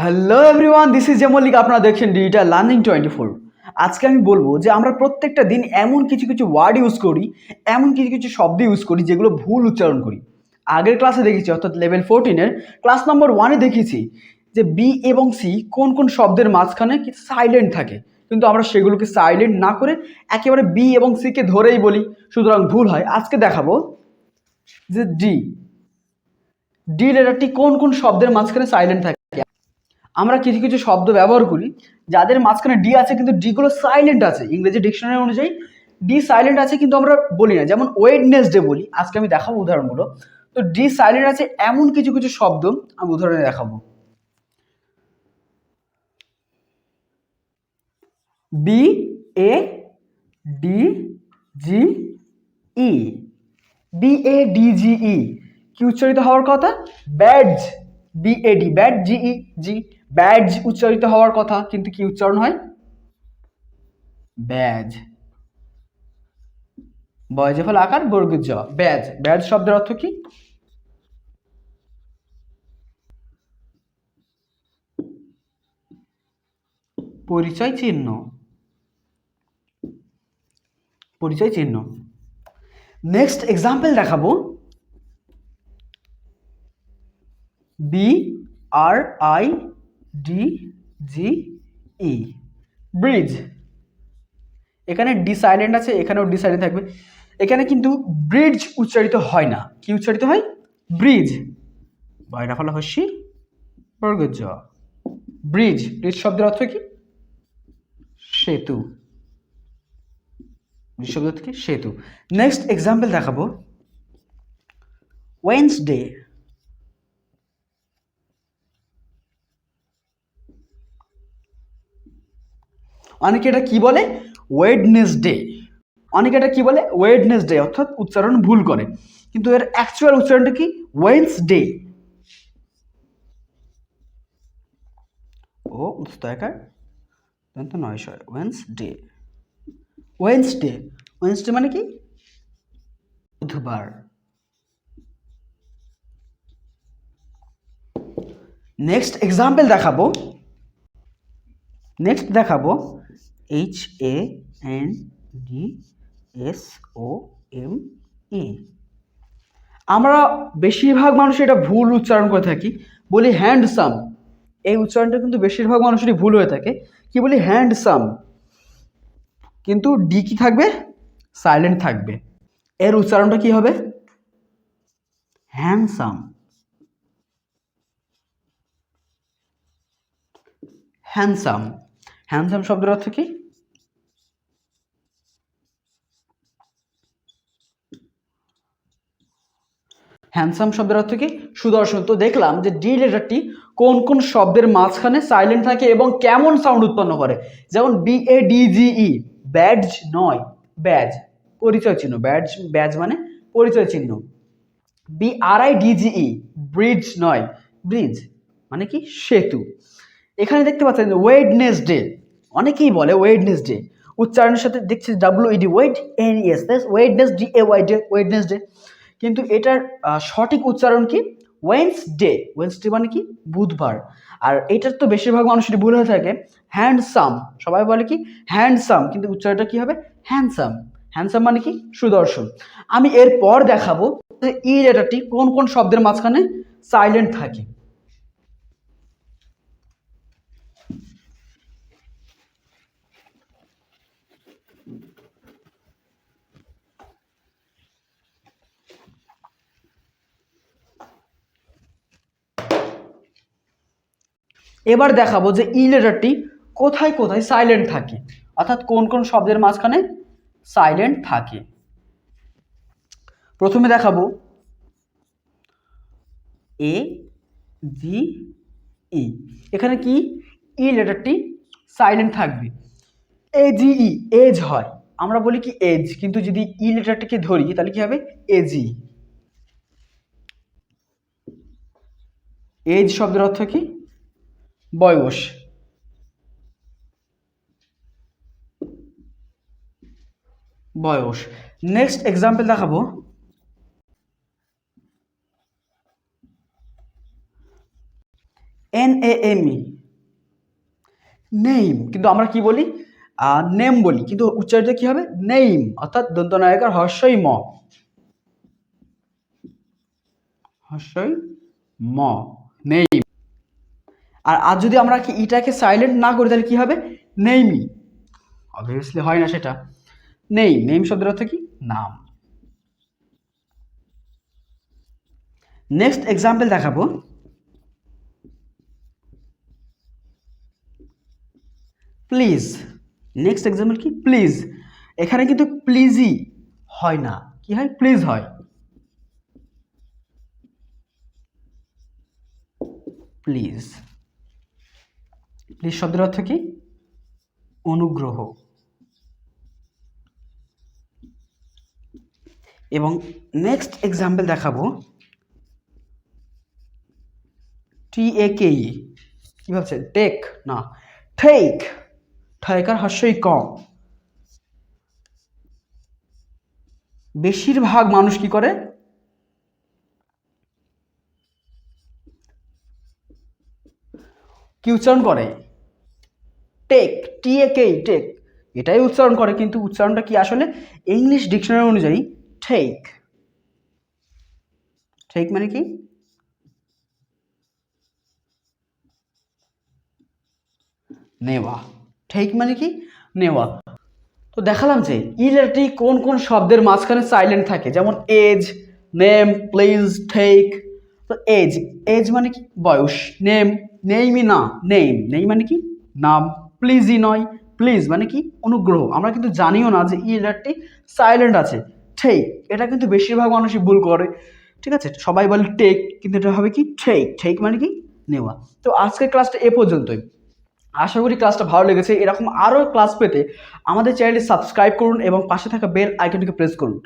Hello everyone, this is Mallick. আপনারা দেখছেন digital learning 24। আজকে আমি বলবো যে আমরা প্রত্যেকটা দিন এমন কিছু কিছু ওয়ার্ড ইউজ করি, এমন কিছু কিছু শব্দ ইউজ করি যেগুলো ভুল উচ্চারণ করি। আগের ক্লাসে দেখেছি, অর্থাৎ লেভেল 14-এর ক্লাস নম্বর 1-এ দেখেছি যে বি এবং সি কোন কোন শব্দের মাঝখানে সাইলেন্ট থাকে, কিন্তু আমরা সেগুলোকে সাইলেন্ট না করে একেবারে বি এবং সিকে ধরেই বলি, সুতরাং ভুল হয়। আজকে দেখাবো যে ডি ডি লেটারটি কোন কোন শব্দের মাঝখানে সাইলেন্ট থাকে। আমরা কিছু কিছু শব্দ ব্যবহার করি যাদের মাঝখানে ডি আছে কিন্তু ডিগুলো সাইলেন্ট আছে। ইংরেজি ডিকশনারি অনুযায়ী ডি সাইলেন্ট আছে কিন্তু আমরা বলি না, যেমন ওয়েডনেসডে বলি। আজকে আমি দেখাবো উদাহরণগুলো। তো ডি সাইলেন্ট আছে এমন কিছু কিছু শব্দ আমি উদাহরণে দেখাবো। B A D G E, B A D G E কি উচ্চারিত হওয়ার কথা? Badge. B A D, bad, G E G, badge উচ্চারিত হওয়ার কথা, কিন্তু কি উচ্চারণ হয়? ব্যাজ। বয়জে ফল আকার বর্গের জ, ব্যাজ। ব্যাজ শব্দের অর্থ কি? পরিচয় চিহ্ন। পরিচয় চিহ্ন। নেক্সট এক্সাম্পল দেখাবো। B R I D G E, bridge. এখানে ডি সাইলেন্ট আছে, এখানেও ডি সাইলেন্ট থাকবে। এখানে কিন্তু ব্রিজ উচ্চারিত হয় না। কি উচ্চারিত হয়? ব্রিজ। বয়রা ফলা হস্যি বর্গের জ, ব্রিজ। ব্রিজ শব্দের অর্থ কি? সেতু। ব্রিজ শব্দের অর্থ কি? সেতু। নেক্সট এক্সাম্পল দেখাবো। ওয়েন্সডে। অনেকে এটা কি বলে? ওয়েডনেসডে। অনেকে এটা কি বলে? ওয়েডনেসডে, অর্থাৎ উচ্চারণ ভুল করে, কিন্তু এর অ্যাকচুয়াল উচ্চারণটা কি? ওয়েন্সডে। ও উস্তয়কার দন্ত নয় শয়, ওয়েন্সডে। ওয়েন্সডে। ওয়েন্সডে মানে কি? বুধবার। নেক্সট এক্সাম্পল দেখাবো। নেক্সট দেখাবো H A N D S O M E. আমরা বেশিরভাগ মানুষ এটা ভুল উচ্চারণ করে থাকি, বলি হ্যান্ডসাম। এই উচ্চারণটা কিন্তু বেশিরভাগ মানুষেরই ভুল হয়ে থাকে। কি বলি? হ্যান্ডসাম, কিন্তু ডি কি থাকবে? সাইলেন্ট থাকবে। এর উচ্চারণটা কি হবে? হ্যান্ডসাম। হ্যান্ডসাম। হ্যান্ডসাম শব্দের অর্থ কি? হ্যান্ডসাম শব্দের অর্থ কি? সুদর্শন। তো দেখলাম যে ডি লেটারটি কোন কোন শব্দের মাঝখানে সাইলেন্ট থাকে এবং কেমন সাউন্ড উৎপন্ন করে। যেমন বি এ ডি জি ই, ব্যাডজ নয়, ব্যাজ, পরিচয় চিহ্ন। ব্যাডজ, ব্যাজ মানে পরিচয় চিহ্ন। B R I D G E, bridge নয়, ব্রিজ মানে কি? সেতু। এখানে দেখতে পাচ্ছেন ওয়েডনেসডে। অনেকেই বলে ওয়েডনেসডে, উচ্চারণের সাথে দেখছি W E D, wed N S, wednes D A Y day, Wednesday. কিন্তু এটার সঠিক উচ্চারণ কি? ওয়েন্সডে। ওয়েন্সডে মানে কি? বুধবার। আর এটার তো বেশিরভাগ মানুষেরই ভুল হয়ে থাকে হ্যান্ডসাম। সবাই বলে কি? হ্যান্ডসাম, কিন্তু উচ্চারণটা কি হবে? হ্যান্ডসাম। হ্যান্ডসাম মানে কি? সুদর্শন। আমি এরপর দেখাবো যে ই লেটারটি কোন কোন শব্দের মাঝখানে সাইলেন্ট থাকে। এবার দেখাবো যে ই লেটারটি কোথায় কোথায় সাইলেন্ট থাকে, অর্থাৎ কোন কোন শব্দের মাঝখানে সাইলেন্ট থাকে। প্রথমে দেখাবো এ জি ই। এখানে কি? ই লেটারটি সাইলেন্ট থাকবে। এ জি ই, এজ হয়। আমরা বলি কি? এজ, কিন্তু যদি ই লেটারটিকে ধরি তাহলে কি হবে? এজি। এজ শব্দের অর্থ কি? বয়স। বয়স। নেক্সট এক্সাম্পল দেখাবো। NAME, নেইম, কিন্তু আমরা কি বলি নেম বলি, কিন্তু উচ্চারিত কি হবে নেইম, অর্থাৎ দন্ত নায়িকার হর্ষই ম, হর্ষই ম, নেইম। আর আজ যদি আমরা কি ইটাকে সাইলেন্ট না করি তাহলে কি হবে নেইমি, অবভিয়াসলি হয় না সেটা। নেইম, নেইম শব্দের অর্থ কি নাম। নেক্সট এক্সাম্পল দেখাবো, প্লিজ। নেক্সট এক্সাম্পল কি প্লিজ, এখানে কিন্তু প্লিজই হয় না, কি হয় প্লিজ হয়। প্লিজ, প্লিজ শব্দের অর্থ কি অনুগ্রহ। এবং নেক্সট এক্সাম্পল দেখাবো TAKE, কি ভাবছে টেক না ঠেক, ঠেকার হর্ষই কম। বেশিরভাগ মানুষ কি করে কি উচ্চারণ করে টেক, TAKE টেক, এটাই উচ্চারণ করে, কিন্তু উচ্চারণটা কি আসলে ইংলিশ ডিকশনারি অনুযায়ী ঠেক। ঠেক মানে কি নেওয়া, ঠেক মানে কি নেওয়া। তো দেখালাম যে ই লেটারটি কোন কোন শব্দের মাঝখানে সাইলেন্ট থাকে, যেমন এজ, নেম, প্লিজ, ঠেক। তো এজ, এজ মানে কি বয়স। নেম, নেইমই না নেম, নেই মানে কি নাম। প্লিজই নয়, প্লিজ মানে কি অনুগ্রহ। আমরা কিন্তু জানিও না যে ই লেটারটি সাইলেন্ট আছে। ঠেক, এটা কিন্তু বেশিরভাগ মানুষই ভুল করে, ঠিক আছে, সবাই বলে টেক, কিন্তু এটা হবে কি ঠেক, ঠেক মানে কি নেওয়া। তো আজকের ক্লাসটা এ পর্যন্তই। আশা করি ক্লাসটা ভালো লেগেছে। এরকম আরও ক্লাস পেতে আমাদের চ্যানেলটি সাবস্ক্রাইব করুন এবং পাশে থাকা বেল আইকনটিকে প্রেস করুন।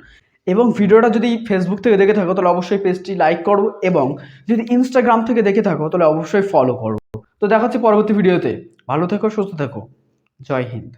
এবং ভিডিওটা যদি ফেসবুক থেকে দেখে থাকো তাহলে অবশ্যই পেজটি লাইক করো, এবং যদি ইনস্টাগ্রাম থেকে দেখে থাকো তাহলে অবশ্যই ফলো করো। তো দেখা হচ্ছে পরবর্তী ভিডিওতে। ভালো থেকো, সুস্থ থেকো, জয় হিন্দ।